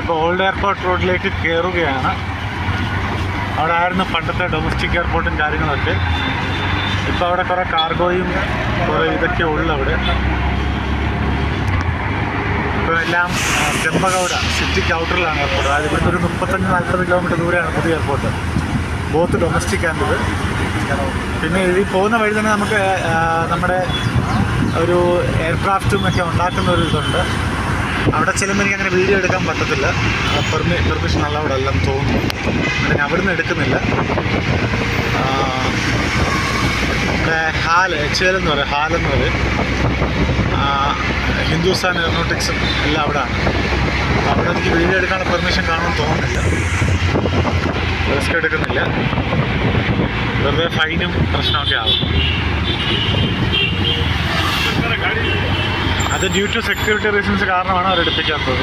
നമ്മളിപ്പോൾ old airport റോഡിലേക്ക് കയറുകയാണ്. അവിടെ ആയിരുന്നു പണ്ടത്തെ ഡൊമസ്റ്റിക് എയർപോർട്ടും കാര്യങ്ങളൊക്കെ. ഇപ്പോൾ അവിടെ കുറേ കാർഗോയും കുറേ ഇതൊക്കെ ഉള്ളു അവിടെ. ഇപ്പോൾ എല്ലാം ചെമ്പകൗട സിറ്റിക്ക് ഔട്ടറിലാണ് എയർപോർട്ട്. അതായത് ഇവിടുത്തെ ഒരു 35-40 കിലോമീറ്റർ ദൂരെയാണ് പുതിയ എയർപോർട്ട്, ബോത്ത് ഡൊമസ്റ്റിക് ആൻഡ് ഇത്. പിന്നെ ഈ പോകുന്ന വഴി തന്നെ നമുക്ക് നമ്മുടെ ഒരു എയർക്രാഫ്റ്റും ഒക്കെ ഉണ്ടാക്കുന്ന ഒരു ഇതുണ്ട്. അവിടെ ചെല്ലുമ്പോൾ എനിക്ക് അങ്ങനെ വീഡിയോ എടുക്കാൻ പറ്റത്തില്ല, പെർമിഷൻ അല്ല അവിടെ എല്ലാം തോന്നുന്നു. ഞാൻ അവിടുന്ന് എടുക്കുന്നില്ല. ഇവിടെ HAL എന്ന് പറയും, ഹാലെന്ന് പറയും. ഹിന്ദുസ്ഥാൻ എയറോനോട്ടിക്സും എല്ലാം അവിടെയാണ്. അവിടെ എനിക്ക് വീഡിയോ എടുക്കാനുള്ള പെർമിഷൻ കാണുമെന്ന് തോന്നുന്നില്ല, റിസ്ക് എടുക്കുന്നില്ല. വെറുതെ ഫൈനും പ്രശ്നമൊക്കെ ആവും. അത് ഡ്യൂ ടു സെക്യൂരിറ്റി റീസൺസ് കാരണമാണ് അവർ എടുപ്പിക്കാത്തത്.